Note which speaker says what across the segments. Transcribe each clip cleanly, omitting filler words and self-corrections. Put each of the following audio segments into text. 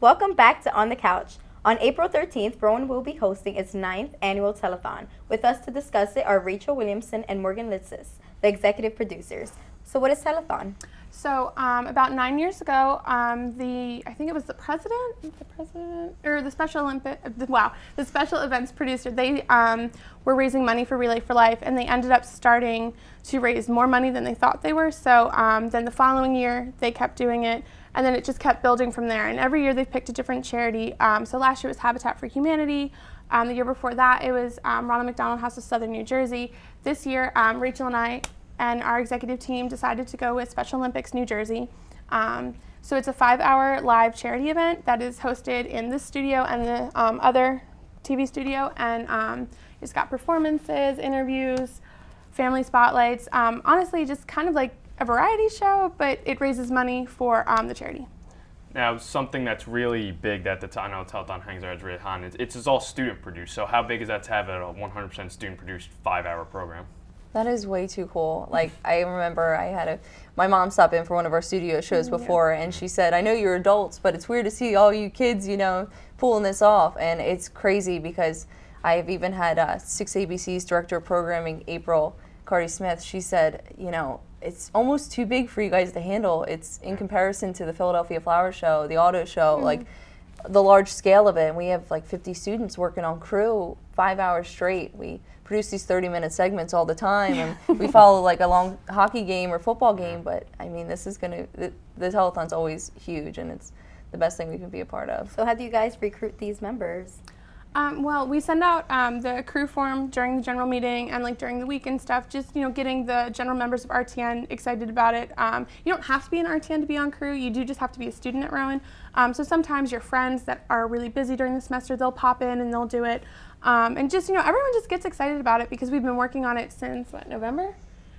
Speaker 1: Welcome back to On the Couch. On April 13th, Rowan will be hosting its 9th annual Telethon. With us to discuss it are Rachel Williamson and Morgan Litzis, the executive producers. So what is Telethon?
Speaker 2: So about 9 years ago, I think it was the special events producer, they were raising money for Relay for Life, and they ended up starting to raise more money than they thought they were. So then the following year, they kept doing it, and then it just kept building from there. And every year they've picked a different charity. So last year it was Habitat for Humanity. The year before that, it was Ronald McDonald House of Southern New Jersey. This year, Rachel and I and our executive team decided to go with Special Olympics New Jersey. So it's a 5-hour live charity event that is hosted in this studio and the other TV studio, and it's got performances, interviews, family spotlights, honestly just kind of like a variety show, but it raises money for the charity.
Speaker 3: Now, something that's really big that I know Telethon hangs our heads really high on, it's all student produced. So how big is that to have a 100% student produced 5-hour program?
Speaker 4: That is way too cool. Like, I remember my mom stopped in for one of our studio shows before, and she said, I know you're adults, but it's weird to see all you kids, pulling this off. And it's crazy because I've even had 6 ABC's director of programming, April Cardi Smith. She said, it's almost too big for you guys to handle. It's in comparison to the Philadelphia Flower Show, the auto show, like the large scale of it. And we have like 50 students working on crew 5 hours straight. We produce these 30-minute segments all the time, and we follow like a long hockey game or football game, but I mean, the telethon's always huge, and it's the best thing we can be a part of.
Speaker 1: So how do you guys recruit these members?
Speaker 2: Well, we send out the crew form during the general meeting and like during the week and stuff, just getting the general members of RTN excited about it. You don't have to be an RTN to be on crew, you do just have to be a student at Rowan. So sometimes your friends that are really busy during the semester, they'll pop in and they'll do it. And just, everyone just gets excited about it because we've been working on it since, November?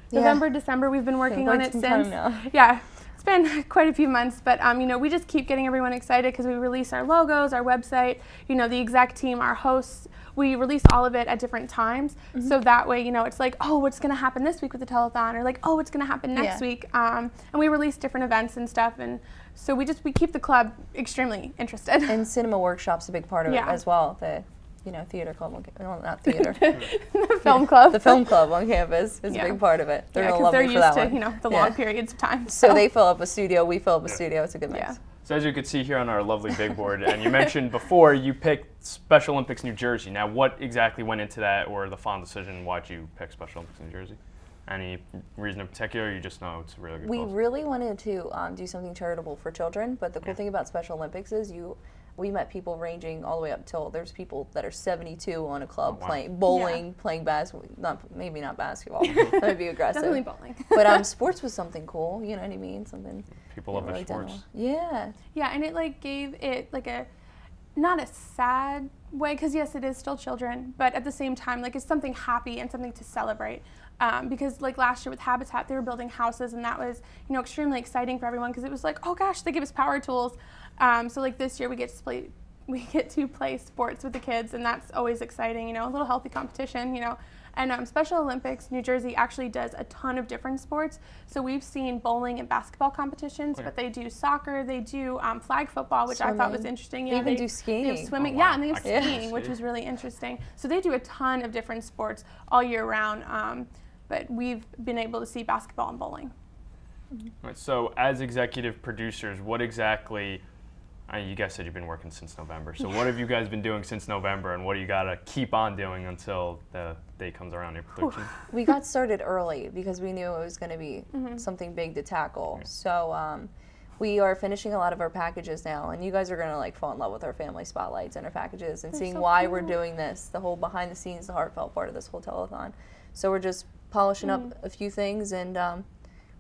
Speaker 4: Yeah.
Speaker 2: November, December, we've been working on it since.
Speaker 4: Time now.
Speaker 2: Yeah, it's been quite a few months, but, we just keep getting everyone excited because we release our logos, our website, the exec team, our hosts. We release all of it at different times, so that way, it's like, oh, what's going to happen this week with the telethon, or like, oh, what's going to happen next week, and we release different events and stuff, and so we keep the club extremely interested.
Speaker 4: And cinema workshop's a big part of it as well. The theater club not theater.
Speaker 2: The film club.
Speaker 4: The film club on campus is a big part of it. They're gonna love me for that one.
Speaker 2: They're used to, the long periods of time.
Speaker 4: So they fill up a studio, we fill up a studio. It's a good mix.
Speaker 2: Yeah.
Speaker 3: So as you can see here on our lovely big board, and you mentioned before you picked Special Olympics New Jersey. Now, what exactly went into that, or the final decision? Why'd you pick Special Olympics New Jersey? Any reason in particular, or you just know it's a really good
Speaker 4: We
Speaker 3: cause?
Speaker 4: really wanted to do something charitable for children, but the cool thing about Special Olympics is we met people ranging all the way up till there's people that are 72 on a club playing bowling, playing maybe not basketball. That would be aggressive.
Speaker 2: Definitely bowling.
Speaker 4: But sports was something cool. You know what I mean? Something
Speaker 3: People love their sports.
Speaker 4: Yeah.
Speaker 2: Yeah, and it gave it not a sad way, because yes, it is still children, but at the same time, it's something happy and something to celebrate. Because last year with Habitat, they were building houses, and that was extremely exciting for everyone because it was like, oh gosh, they give us power tools. So this year we get to play sports with the kids, and that's always exciting. A little healthy competition. And Special Olympics New Jersey actually does a ton of different sports. So we've seen bowling and basketball competitions, but they do soccer, they do flag football, which
Speaker 4: swimming.
Speaker 2: I thought was interesting.
Speaker 4: Yeah, they even do skiing.
Speaker 2: They have swimming,
Speaker 3: wow.
Speaker 2: and they have skiing, which was really interesting. So they do a ton of different sports all year round. But we've been able to see basketball and bowling.
Speaker 3: Right, so as executive producers, what exactly, you guys said you've been working since November, so what have you guys been doing since November, and what do you got to keep on doing until the day comes around, April 13th?
Speaker 4: We got started early because we knew it was going to be something big to tackle. So we are finishing a lot of our packages now, and you guys are going to fall in love with our family spotlights and our packages and seeing why we're doing this, the whole behind the scenes, the heartfelt part of this whole telethon. So we're just polishing up a few things, and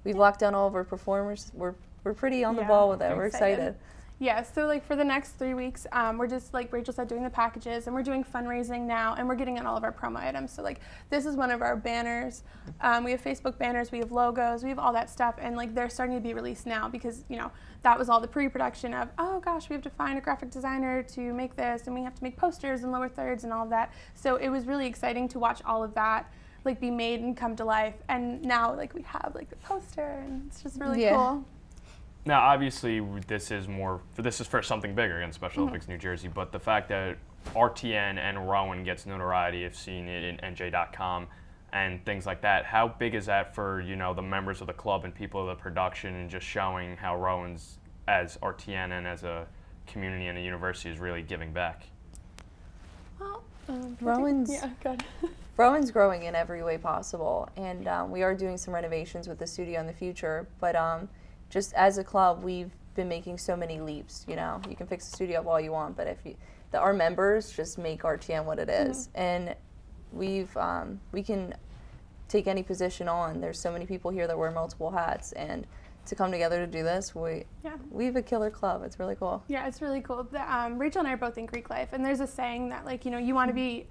Speaker 4: we've locked down all of our performers. We're pretty on the ball with it. We're excited.
Speaker 2: Yeah, so for the next 3 weeks, we're just, like Rachel said, doing the packages, and we're doing fundraising now, and we're getting on all of our promo items. So this is one of our banners. We have Facebook banners, we have logos, we have all that stuff, and they're starting to be released now because, that was all the pre-production of, oh gosh, we have to find a graphic designer to make this, and we have to make posters and lower thirds and all of that. So it was really exciting to watch all of that be made and come to life, and now we have the poster, and it's just really cool.
Speaker 3: Now, obviously, this is for something bigger against Special Olympics New Jersey, but the fact that RTN and Rowan gets notoriety, I've seen it in NJ.com and things like that. How big is that for, the members of the club and people of the production, and just showing how Rowan's, as RTN and as a community and a university, is really giving back?
Speaker 2: Well,
Speaker 4: Rowan's
Speaker 2: yeah, good.
Speaker 4: Rowan's growing in every way possible, and we are doing some renovations with the studio in the future. But just as a club, we've been making so many leaps. You can fix the studio up all you want, but if our members just make RTN what it is, and we can take any position on. There's so many people here that wear multiple hats, and to come together to do this, we have a killer club. It's really cool.
Speaker 2: Yeah, it's really cool. Rachel and I are both in Greek life, and there's a saying that you want to be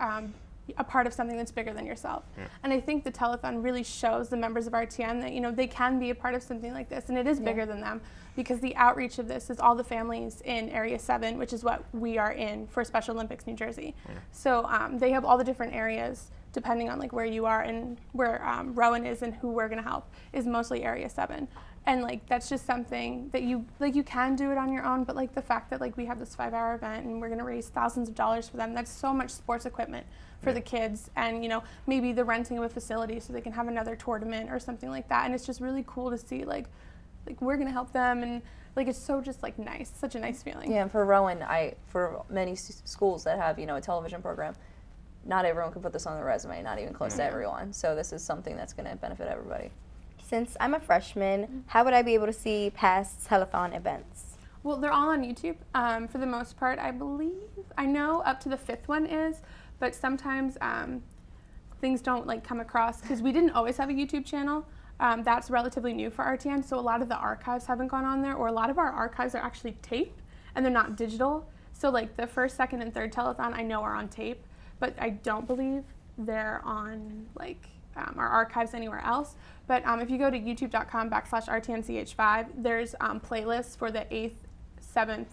Speaker 2: a part of something that's bigger than yourself. Yeah. And I think the telethon really shows the members of RTN that they can be a part of something like this, and it is bigger than them, because the outreach of this is all the families in Area 7, which is what we are in for Special Olympics New Jersey. Yeah. So they have all the different areas depending on where you are, and where Rowan is and who we're going to help is mostly Area 7. And that's just something that you can do it on your own, but the fact that we have this 5-hour event and we're going to raise thousands of dollars for them, that's so much sports equipment for the kids, and maybe the renting of a facility so they can have another tournament or something like that. And it's just really cool to see we're going to help them, and it's so just nice, such a nice feeling.
Speaker 4: Yeah, and for Rowan, for many schools that have a television program, not everyone can put this on their resume, not even close to everyone. So this is something that's going to benefit everybody.
Speaker 1: Since I'm a freshman, how would I be able to see past telethon events?
Speaker 2: Well, they're all on YouTube for the most part, I believe. I know up to the 5th one is, but sometimes things don't come across, because we didn't always have a YouTube channel. That's relatively new for RTN, so a lot of the archives haven't gone on there, or a lot of our archives are actually tape and they're not digital. So the 1st, 2nd, and 3rd telethon I know are on tape, but I don't believe they're on our archives anywhere else. But if you go to youtube.com/RTNCH5, there's playlists for the 8th, 7th,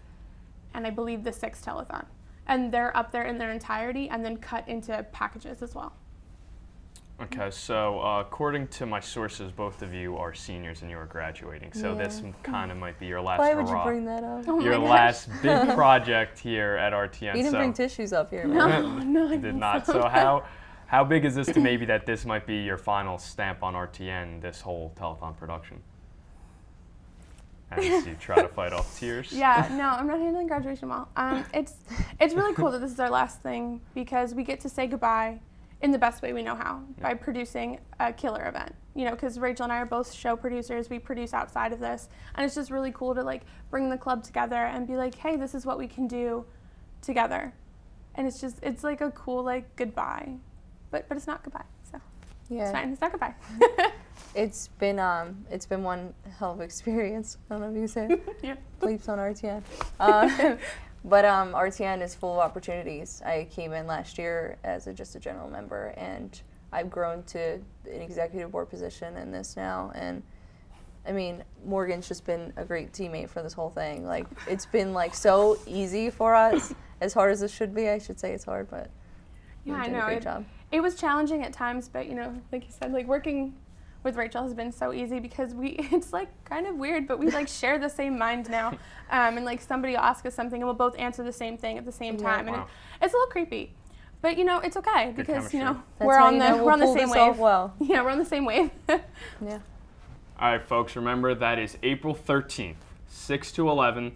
Speaker 2: and I believe the 6th telethon. And they're up there in their entirety and then cut into packages as well.
Speaker 3: Okay, so according to my sources, both of you are seniors and you are graduating. So this kind of might be your last
Speaker 4: Why would you bring that up?
Speaker 3: Your last big project here at RTN.
Speaker 4: You didn't bring tissues up here, man.
Speaker 2: No, I
Speaker 3: did not. So how big is this to maybe that this might be your final stamp on RTN, this whole telethon production? As you try to fight off tears.
Speaker 2: Yeah, no, I'm not handling graduation well. It's really cool that this is our last thing, because we get to say goodbye in the best way we know how, by producing a killer event. Because Rachel and I are both show producers, we produce outside of this, and it's just really cool to bring the club together and be hey, this is what we can do together. And it's a cool goodbye, but it's not goodbye. So it's fine. It's not goodbye.
Speaker 4: It's been one hell of an experience. I don't know if you say leaps on RTN. But RTN is full of opportunities. I came in last year as just a general member, and I've grown to an executive board position in this now. And I mean, Morgan's just been a great teammate for this whole thing. It's been so easy for us, as hard as it should be. I should say it's hard, but
Speaker 2: yeah, I know.
Speaker 4: A great job.
Speaker 2: It was challenging at times, but like you said, working with Rachel has been so easy, because it's kind of weird, but we share the same mind now. And somebody will ask us something and we'll both answer the same thing at the same time. And it's a little creepy. But it's okay, because we're on the same wave.
Speaker 4: Well.
Speaker 2: Yeah, we're on the same wave.
Speaker 4: Yeah.
Speaker 3: All right, folks, remember that is April 13th, 6 to 11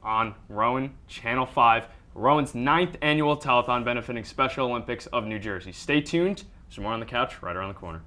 Speaker 3: on Rowan Channel 5, Rowan's 9th annual telethon benefiting Special Olympics of New Jersey. Stay tuned. There's more on the couch right around the corner.